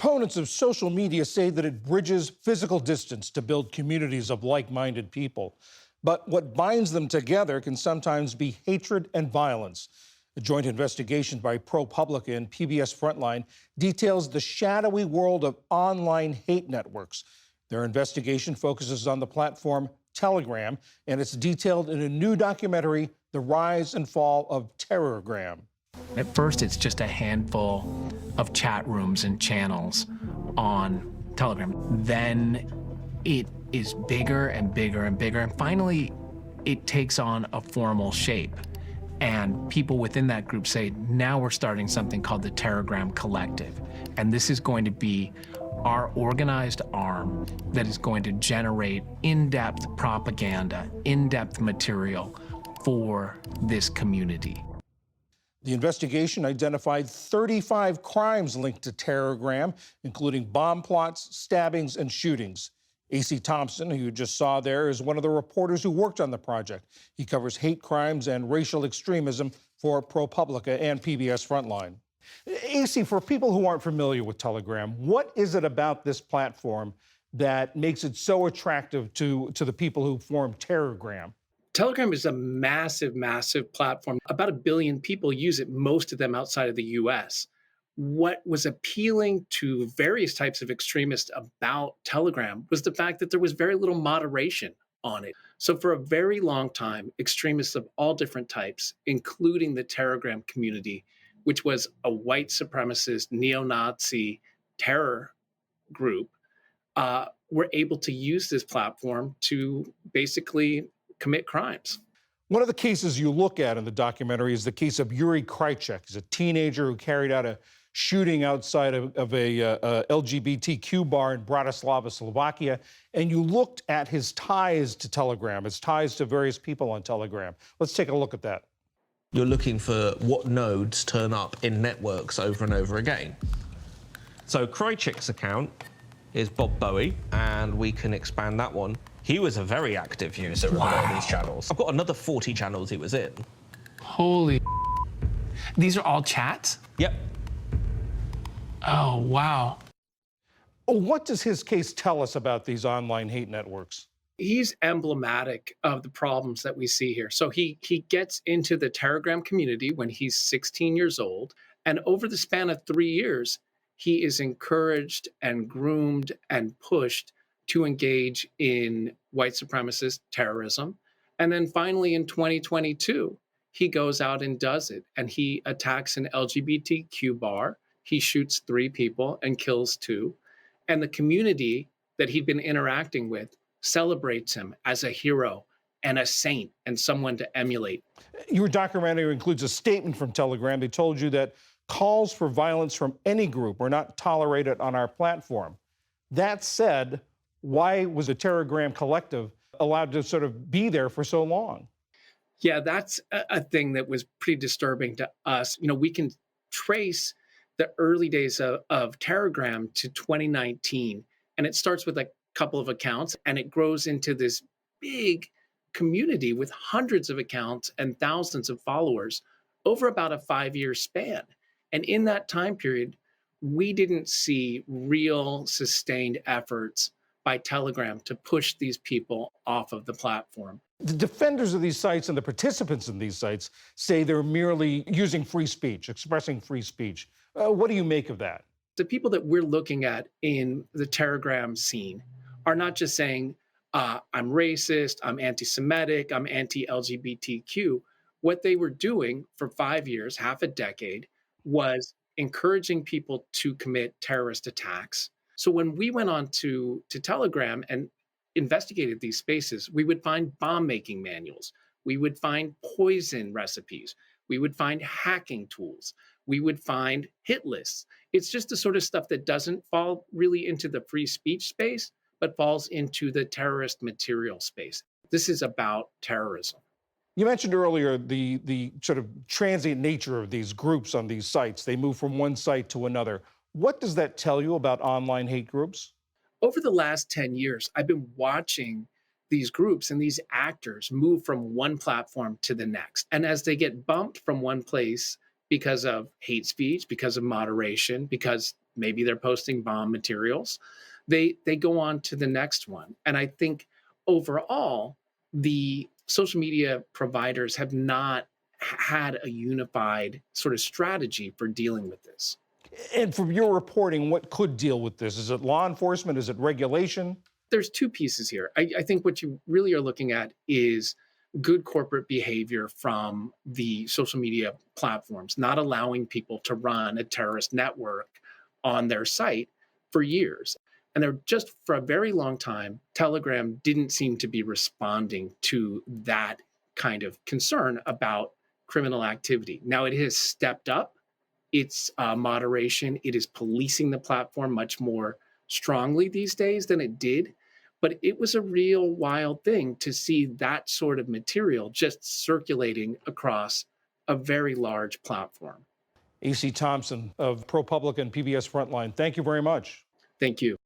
Opponents of social media say that it bridges physical distance to build communities of like-minded people. But what binds them together can sometimes be hatred and violence. A joint investigation by ProPublica and PBS Frontline details the shadowy world of online hate networks. Their investigation focuses on the platform Telegram, and it's detailed in a new documentary, The Rise and Fall of Terrorgram. At first, it's just a handful of chat rooms and channels on Telegram. Then it is bigger and bigger and bigger, and finally, it takes on a formal shape. And people within that group say, now we're starting something called the Terrorgram Collective. And this is going to be our organized arm that is going to generate in-depth propaganda, in-depth material for this community. The investigation identified 35 crimes linked to Terrorgram, including bomb plots, stabbings, and shootings. A.C. Thompson, who you just saw there, is one of the reporters who worked on the project. He covers hate crimes and racial extremism for ProPublica and PBS Frontline. A.C., for people who aren't familiar with Telegram, what is it about this platform that makes it so attractive to the people who form Terrorgram? Telegram is a massive, massive platform. About 1 billion people use it, most of them outside of the US. What was appealing to various types of extremists about Telegram was the fact that there was very little moderation on it. So for a very long time, extremists of all different types, including the Terrorgram community, which was a white supremacist, neo-Nazi terror group, were able to use this platform to basically commit crimes. One of the cases you look at in the documentary is the case of Yuri Krychek. He's a teenager who carried out a shooting outside of a LGBTQ bar in Bratislava, Slovakia. And you looked at his ties to Telegram, his ties to various people on Telegram. Let's take a look at that. You're looking for what nodes turn up in networks over and over again. So Krychek's account is Bob Bowie, and we can expand that one. He was a very active user of a lot of these channels. I've got another 40 channels he was in. Holy. These are all chats? Yep. Oh, wow. What does his case tell us about these online hate networks? He's emblematic of the problems that we see here. So he gets into the Terrorgram community when he's 16 years old, and over the span of 3 years, he is encouraged and groomed and pushed to engage in white supremacist terrorism. And then finally in 2022, he goes out and does it. And he attacks an LGBTQ bar. He shoots 3 people and kills 2. And the community that he'd been interacting with celebrates him as a hero and a saint and someone to emulate. Your documentary includes a statement from Telegram. They told you that calls for violence from any group are not tolerated on our platform. That said, why was the Terrorgram Collective allowed to sort of be there for so long? Yeah, that's a thing that was pretty disturbing to us. You know, we can trace the early days of Terrorgram to 2019, and it starts with a couple of accounts, and it grows into this big community with hundreds of accounts and thousands of followers over about a 5-year span. And in that time period, we didn't see real sustained efforts by Telegram to push these people off of the platform. The defenders of these sites and the participants in these sites say they're merely using free speech, expressing free speech. What do you make of that? The people that we're looking at in the Terrorgram scene are not just saying, I'm racist, I'm anti-Semitic, I'm anti-LGBTQ. What they were doing for 5 years, half a decade, was encouraging people to commit terrorist attacks. So when we went on to Telegram and investigated these spaces, we would find bomb-making manuals. We would find poison recipes. We would find hacking tools. We would find hit lists. It's just the sort of stuff that doesn't fall really into the free speech space, but falls into the terrorist material space. This is about terrorism. You mentioned earlier the sort of transient nature of these groups on these sites. They move from one site to another. What does that tell you about online hate groups? Over the last 10 years, I've been watching these groups and these actors move from one platform to the next. And as they get bumped from one place because of hate speech, because of moderation, because maybe they're posting bomb materials, they go on to the next one. And I think overall, the social media providers have not had a unified sort of strategy for dealing with this. And from your reporting, what could deal with this? Is it law enforcement? Is it regulation? There's two pieces here. I think what you really are looking at is good corporate behavior from the social media platforms, not allowing people to run a terrorist network on their site for years. And they're just for a very long time, Telegram didn't seem to be responding to that kind of concern about criminal activity. Now it has stepped up its moderation. It is policing the platform much more strongly these days than it did. But it was a real wild thing to see that sort of material just circulating across a very large platform. AC Thompson of ProPublica and PBS Frontline, thank you very much. Thank you.